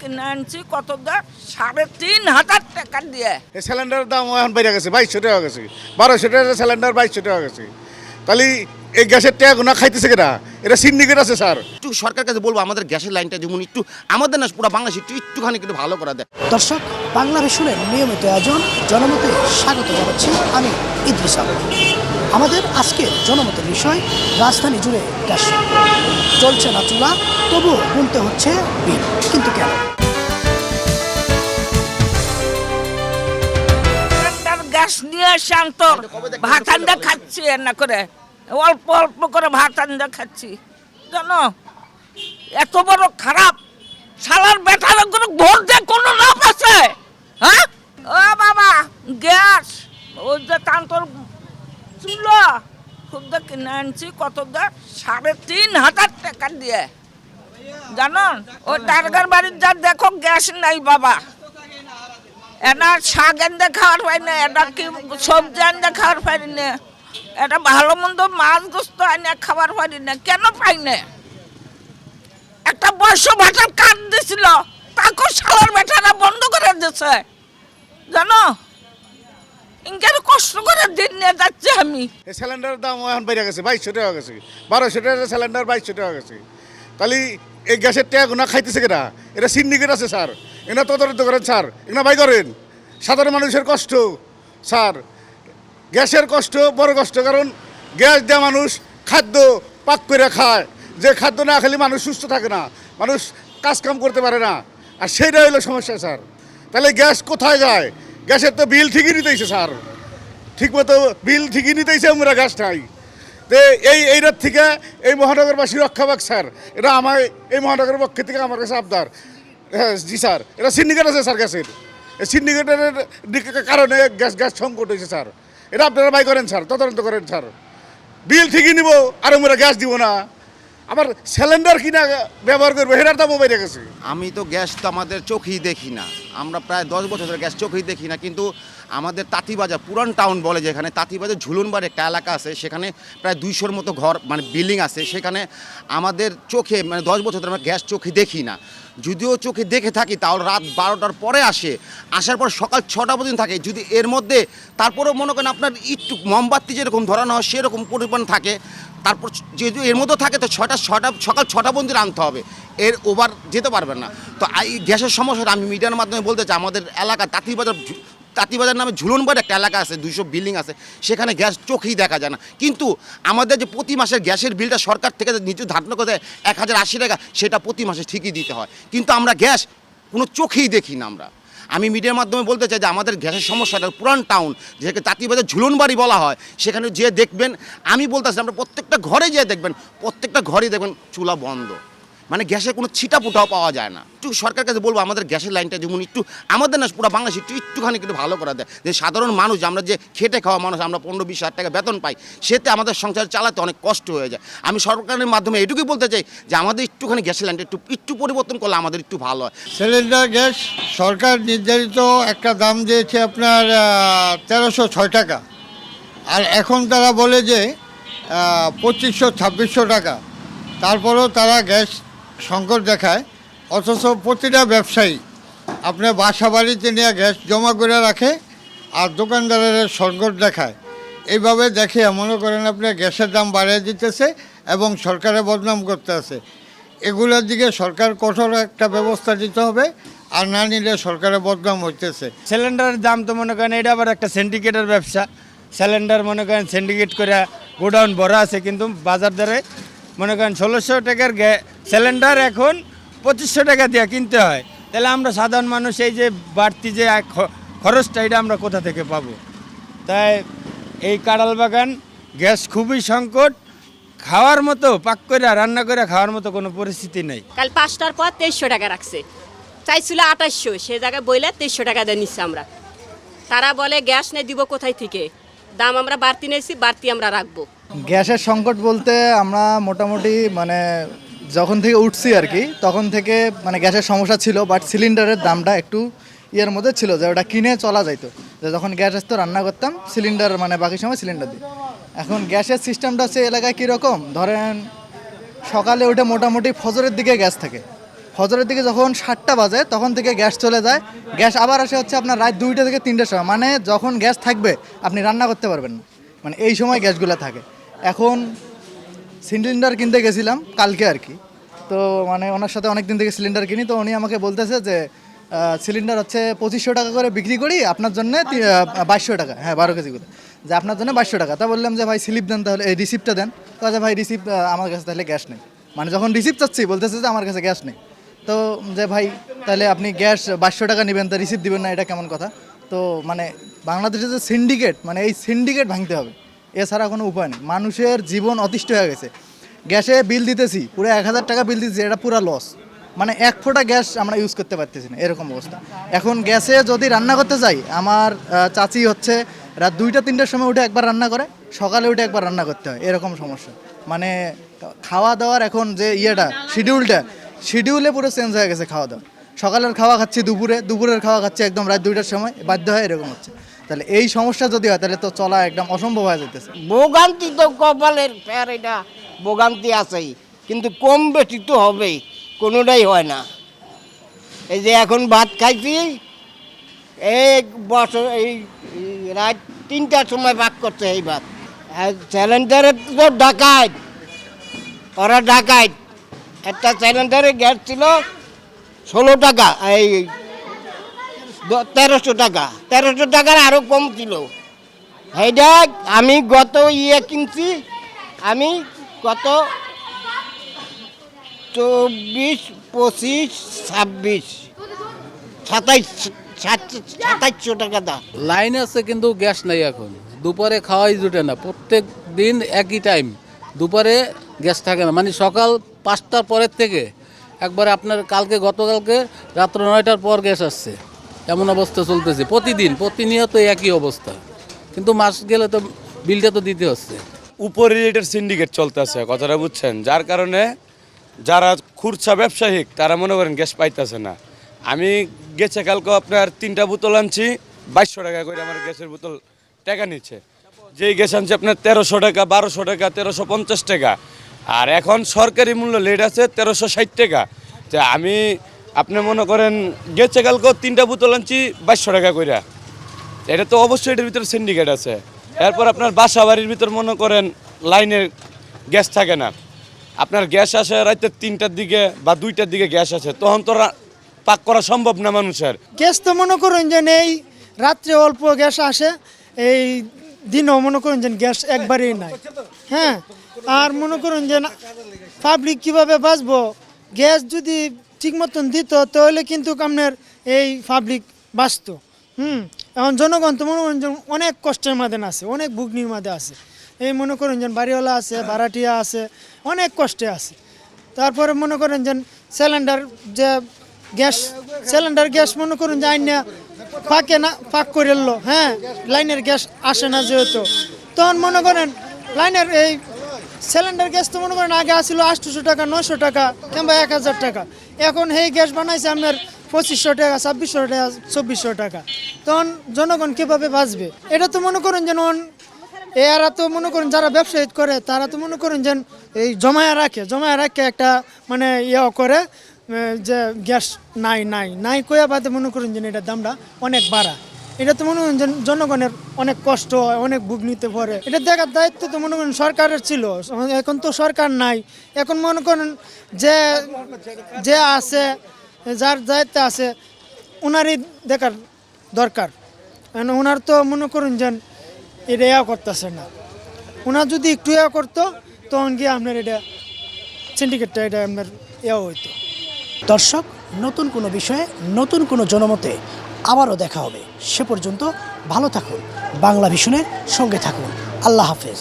কিনে আনছি কত দা ৩,৫০০ টাকা দিয়ে। এই সিলিন্ডারের দাম এখন বেড়ে গেছে, ২২০০ টাকা গেছে, ১২০০ টাকা সিলিন্ডার, ২২০০ টাকা গেছে। তাহলে এই গ্যাসের টাকা গুনা খাইতেছে কেনা? এটা সিন্ডিকেট আছে স্যার। একটু সরকার কাছে বলবো আমাদের গ্যাসের লাইনটা যেমন একটু আমাদের না পুরো বাংলাদেশ একটুখানি একটু ভালো করা দেয়। দর্শক, বাংলা ভিশনের নিয়মিত আয়োজন জনমতে স্বাগত জানাচ্ছি আমি ইদ্রিস আলম। আমাদের আজকের জনমতের বিষয় রাজধানী জুড়ে গ্যাস চলছে না চুলা, তবুও গুনতে হচ্ছে বিল। কিন্তু কেন? গ্যাস নিয়ে শান্ত ভাত আন্দা খাচ্ছি না করে, অল্প অল্প করে ভাত আন্দা খাচ্ছি। জানো এত বড় খারাপ শালার বেটার কোনো ভোট দিয়ে কোনো লাভ আছে? হ্যাঁ ও বাবা, গ্যাস ওই যে কান্তর চুলা খুব কিনে আনছি কত দা ৩,৫০০ টাকা দিয়ে। জানো ওই টার্গার বাড়ির যা দেখো গ্যাস নাই বাবা, এটা শাক এনে খাওয়ার পাই না, এটা কি সবজি এনে খাওয়ার পারি না, এটা ভালো মন্দ মাছ গোস্ত এনে খাবার পারি না। কেন পাই না? একটা বর্ষ ভাটার কাঠ দিছিল, তাকে শালার বেটারা বন্ধ করে দিয়েছে। জানো ইনকে কষ্ট করে দিন নিয়ে যাচ্ছি আমি। এই সিলিন্ডারের দাম এখন বেড়ে গেছে, ২২০০ টাকা গেছে, ১২০০ টাকা সিলিন্ডার, ২২০০ টাকা গেছে। তাহলে এই গ্যাসের টাকা গুনা খাইতেছে কেনা? এটা সিন্ডিকেট আছে স্যার। এনা তদারকি করেন স্যার, এনা ভাই করেন। সাধারণ মানুষের কষ্ট স্যার, গ্যাসের কষ্ট বড় কষ্ট। কারণ গ্যাস দিয়ে মানুষ খাদ্য পাক করে খায়, যে খাদ্য না খেলে মানুষ সুস্থ থাকে না, মানুষ কাজকাম করতে পারে না, আর সেইটা হলো সমস্যা স্যার। তাহলে গ্যাস কোথায় যায়? গ্যাসের তো বিল ঠিকই নিতেইছে স্যার, ঠিকমতো বিল ঠিকই নিতেইছে, আমরা গ্যাস নাই। তো এইটার থেকে এই মহানগরবাসী রক্ষা পাক স্যার। এটা আমার এই মহানগরের পক্ষ থেকে আমার কাছে আবদার। হ্যাঁ জি স্যার, এটা সিন্ডিকেট আছে স্যার গ্যাসের। এই সিন্ডিকেটের কারণে গ্যাস সংকট হয়েছে স্যার। এটা আপনারা বাই করেন স্যার, তদন্ত করেন স্যার। বিল ঠিকই নিব আর আমরা গ্যাস দিব না, আবার সিলিন্ডার কিনা ব্যবহার করবো, হেরার দামও বেড়ে গেছে। আমি তো গ্যাস তো আমাদের চোখেই দেখি না, আমরা প্রায় 10 বছর ধরে গ্যাস চোখেই দেখি না। কিন্তু আমাদের তাঁতিবাজার পুরান টাউন বলে, যেখানে তাঁতিবাজার ঝুলনবাড়ি একটা এলাকা আছে, সেখানে প্রায় 200-র মতো ঘর মানে বিল্ডিং আছে। সেখানে আমাদের চোখে মানে 10 বছর ধরে আমরা গ্যাস চোখে দেখি না। যদিও চোখে দেখে থাকি তাও রাত 12টার পরে আসার পর সকাল 6টা পর্যন্ত থাকে। যদি এর মধ্যে তারপরেও মনে করেন আপনার একটু মোমবাতি যেরকম ধরানো হয় সেরকম পরিমাণ থাকে, তারপর যদি এর মধ্যে থাকে তো সকাল 6টা পর্যন্ত আনতে হবে, এর ওভার যেতে পারবেন না। তো এই গ্যাসের সমস্যাটা আমি মিডিয়ার মাধ্যমে বলতে চাই, আমাদের এলাকা তাঁতিবাজার নামে ঝুলনবাড়ি একটা এলাকা আছে, 200 বিল্ডিং আছে, সেখানে গ্যাস চোখেই দেখা যায় না। কিন্তু আমাদের যে প্রতি মাসের গ্যাসের বিলটা সরকার থেকে নিচু ধারণ করে 1080 টাকা, সেটা প্রতি মাসে ঠিকই দিতে হয়, কিন্তু আমরা গ্যাস কোনো চোখেই দেখি না। আমি মিডিয়ার মাধ্যমে বলতে চাই যে আমাদের গ্যাসের সমস্যাটা পুরান টাউন, যেটাকে তাঁতিবাজার ঝুলনবাড়ি বলা হয়, সেখানে যে দেখবেন, আমি বলতেছি আমরা প্রত্যেকটা ঘরে যেয়ে দেখবেন, প্রত্যেকটা ঘরেই দেখবেন চুলা বন্ধ, মানে গ্যাসের কোনো ছিটা ফুটাও পাওয়া যায় না। একটু সরকার কাছে বলবো আমাদের গ্যাসের লাইনটা যেমন একটু আমাদের না পুরো বাংলাদেশ একটুখানি একটু ভালো করা দেয়। যে সাধারণ মানুষ, আমরা যে খেটে খাওয়া মানুষ, আমরা 15-20 হাজার টাকা বেতন পাই, সেতে আমাদের সংসার চালাতে অনেক কষ্ট হয়ে যায়। আমি সরকারের মাধ্যমে এটুকুই বলতে চাই যে আমাদের একটুখানি গ্যাসের লাইনটা একটু পরিবর্তন করলে আমাদের একটু ভালো হয়। সিলিন্ডার গ্যাস সরকার নির্ধারিত একটা দাম দিয়েছে আপনার 1306 টাকা, আর এখন তারা বলে যে 2500-2600 টাকা। তারপরেও তারা গ্যাস সংকট দেখায়, অথচ প্রতিটা ব্যবসায়ী আপনার বাসা বাড়িতে নিয়ে গ্যাস জমা করে রাখে আর দোকানদারের সংকট দেখায়। এইভাবে দেখে মনে করেন আপনার গ্যাসের দাম বাড়িয়ে দিতেছে এবং সরকারের বদনাম করতে আছে। এগুলোর দিকে সরকার কঠোর একটা ব্যবস্থা নিতে হবে, আর না নিলে সরকারের বদনাম হইতেছে। সিলিন্ডারের দাম তো মনে করেন এটা আবার একটা সিন্ডিকেটের ব্যবসা। সিলিন্ডার মনে করেন সিন্ডিকেট করে গোডাউন ভরা আছে, কিন্তু বাজার দরে মনে করেন 1600 টাকার সিলিন্ডার এখন 2500 টাকা দিয়ে কিনতে হয়। তাহলে আমরা সাধারণ মানুষ এই যে বাড়তি যে খরচটা, এটা আমরা কোথা থেকে পাবো? তাই এই কাঁড়াল বাগান গ্যাস খুবই সংকট, খাওয়ার মতো পাক করে রান্না করে খাওয়ার মতো কোনো পরিস্থিতি নেই। কাল 5টার পর 2300 টাকা রাখছে, চাইছিল 2800, সে জায়গায় বইলে 2300 টাকা দিয়ে নিচ্ছে। আমরা তারা বলে গ্যাস নেই, দিব কোথায় থেকে? দাম আমরা বাড়তি নিয়েছি, বাড়তি আমরা রাখবো। গ্যাসের সংকট বলতে আমরা মোটামুটি মানে যখন থেকে উঠছি আর কি, তখন থেকে মানে গ্যাসের সমস্যা ছিল, বাট সিলিন্ডারের দামটা একটু ইয়ের মধ্যে ছিল যে ওটা কিনে চলা যাইতো, যে যখন গ্যাস আসতো রান্না করতাম সিলিন্ডার, মানে বাকি সময় সিলিন্ডার দিই। এখন গ্যাসের সিস্টেমটা সে এলাকায় কীরকম, ধরেন সকালে উঠে মোটামুটি ফজরের দিকে গ্যাস থাকে, ফজরের দিকে যখন 7টা বাজে তখন থেকে গ্যাস চলে যায়, গ্যাস আবার আসে হচ্ছে আপনার রাত 2টা থেকে 3টার সময়, মানে যখন গ্যাস থাকবে আপনি রান্না করতে পারবেন না, মানে এই সময় গ্যাসগুলো থাকে। এখন সিলিন্ডার কিনতে গেছিলাম কালকে আর কি, তো মানে ওনার সাথে অনেক দিন থেকে সিলিন্ডার কিনি, তো উনি আমাকে বলতেছে যে সিলিন্ডার হচ্ছে 2500 টাকা করে বিক্রি করি, আপনার জন্য 2200 টাকা, হ্যাঁ 12 কেজি করে, যে আপনার জন্য 2200 টাকা। তা বললাম যে ভাই স্লিপ দেন, তাহলে এই রিসিপ্টটা দেন। তো আচ্ছা ভাই রিসিপ্ট আমার কাছে তাহলে গ্যাস নেই, মানে যখন রিসিপ্ট চাচ্ছি বলতেছে যে আমার কাছে গ্যাস নেই। তো যে ভাই তাহলে আপনি গ্যাস 2200 টাকা নেবেন, তা রিসিপ্ট দিবেন না, এটা কেমন কথা? তো মানে বাংলাদেশের যে সিন্ডিকেট, মানে এই সিন্ডিকেট ভাঙতে হবে, এছাড়া কোনো উপায় নেই। মানুষের জীবন অতিষ্ঠ হয়ে গেছে। গ্যাসে বিল দিতেছি পুরো 1000 টাকা বিল দিতেছি, এটা পুরো লস, মানে 1 ফোঁটা গ্যাস আমরা ইউজ করতে পারতেছি না, এরকম অবস্থা। এখন গ্যাসে যদি রান্না করতে যাই, আমার চাচি হচ্ছে রাত 2টা 3টার সময় উঠে একবার রান্না করে, সকালে উঠে একবার রান্না করতে হয়, এরকম সমস্যা। মানে খাওয়া দাওয়ার এখন যে শিডিউলে পুরো চেঞ্জ হয়ে গেছে। খাওয়া দাওয়া সকালের খাওয়া খাচ্ছি দুপুরের খাওয়া খাচ্ছি একদম রাত 2টার সময়, বাধ্য হয় এরকম হচ্ছে। তাহলে এই সমস্যা যদি হয় তাহলে তো চলা একদম অসম্ভব হয়ে যেতেছে। ভোগান্তি তো কপালের ফের, এটা ভোগান্তি আছেই, কিন্তু কম বেশি তো হবেই, কোনোটাই হয় না। এই যে এখন ভাত খাইছি, এক বছর এই রাত 3টার সময় ভাগ করছে এই ভাত। সিলিন্ডারে তো ডাকাত, ওরা ডাকাত। একটা সিলিন্ডারে গ্যাস ছিল 16 টাকা, এই 1300 টাকা, 1300 টাকার আরও কম ছিল। এইটা আমি গত কিনছি, আমি গত 24, 25, 26, 2700 টাকা দাম। লাইন আছে কিন্তু গ্যাস নাই এখন, দুপুরে খাওয়াই জুটে না, প্রত্যেক দিন একই টাইম, দুপুরে গ্যাস থাকে না, মানে সকাল 5টার পরের থেকে একবারে আপনার গতকালকে রাত্র 9টার পর গ্যাস আসছে, এমন অবস্থা চলতেছে প্রতিনিয়ত একই অবস্থা, কিন্তু মাস গেলে তো বিলটা তো দিতে হচ্ছে। উপরে এটার সিন্ডিকেট চলতেছে, কথাটা বুঝছেন, যার কারণে যারা খুচরা ব্যবসায়িক তারা মনে করেন গ্যাস পাইতেছে না। আমি গেছে কালকে আপনার 3টা বোতল আনছি, 2200 টাকা করে আমার গ্যাসের বোতল টাকা নিচ্ছে। যেই গ্যাস আনছি আপনার 1300 টাকা, 1200 টাকা, 1350 টাকা, আর এখন সরকারি মূল্য লেট আছে 1360 টাকা। তা আমি আপনি মনে করেন গেছে কালকে 3টা বোতল আনছি 2200 টাকা করে, এটা তো অবশ্যই এটার ভিতরে সিন্ডিকেট আছে। এরপর আপনার বাসা বাড়ির ভিতর মনে করেন লাইনের গ্যাস থাকে না, আপনার গ্যাস আসে রাতে 3টার দিকে বা 2টার দিকে গ্যাস আসে, তখন তো পাক করা সম্ভব না মানুষের। গ্যাস তো মনে করেন যে এই রাত্রে অল্প গ্যাস আসে, এই দিনও মনে করেন যে গ্যাস একবারেই নাই। হ্যাঁ, আর মনে করেন যে পাবলিক কীভাবে বাঁচবো, গ্যাস যদি ঠিক মতন দিত তাহলে কিন্তু আপনার এই পাবলিক বাঁচত। এখন জনগণ তো মনে করেন যে অনেক কষ্টের মাঝে আছে, অনেক ভুগনির মাঝে আছে। এই মনে করেন যে বাড়িওয়ালা আছে, ভাড়াটিয়া আছে, অনেক কষ্টে আছে। তারপরে মনে করেন যে সিলিন্ডার গ্যাস মনে করুন যে আইনা ফাঁক করে এলো, হ্যাঁ লাইনের গ্যাস আসে না যেহেতু, তখন মনে করেন লাইনের এই সিলিন্ডার গ্যাস তো মনে করেন আগে আসছিল 800 টাকা, 900 টাকা কিংবা 1000 টাকা, এখন এই গ্যাস বানাইছে আপনার 2500 টাকা, 2600 টাকা, 2400 টাকা। তখন জনগণ কীভাবে বাঁচবে? এটা তো মনে করেন যেন এরা তো মনে করেন যারা ব্যবসায়িক করে তারা তো মনে করেন যেন এই জমায়া রাখে একটা মানে করে যে গ্যাস নাই কয়া বাদে মনে করেন যে এটার দামটা অনেক বাড়া। এটা তো মনে করেন যে জনগণের অনেক কষ্ট হয়, অনেক ভোগ নিতে পারে। এটা দেখার দায়িত্ব তো মনে করেন সরকারের ছিল, এখন তো সরকার নাই। এখন মনে করেন যে আছে, যার দায়িত্বে আছে, ওনারই দেখার দরকার। ওনার তো মনে করেন যে এটা করতেছে না, ওনার যদি একটু করতো তখন গিয়ে আপনার এটা সিন্ডিকেটটা এটা আপনার হইতো। দর্শক, নতুন কোনো বিষয়ে নতুন কোনো জনমতে আবারও দেখা হবে। সে পর্যন্ত ভালো থাকুন, বাংলা ভিশনের সঙ্গে থাকুন। আল্লাহ হাফেজ।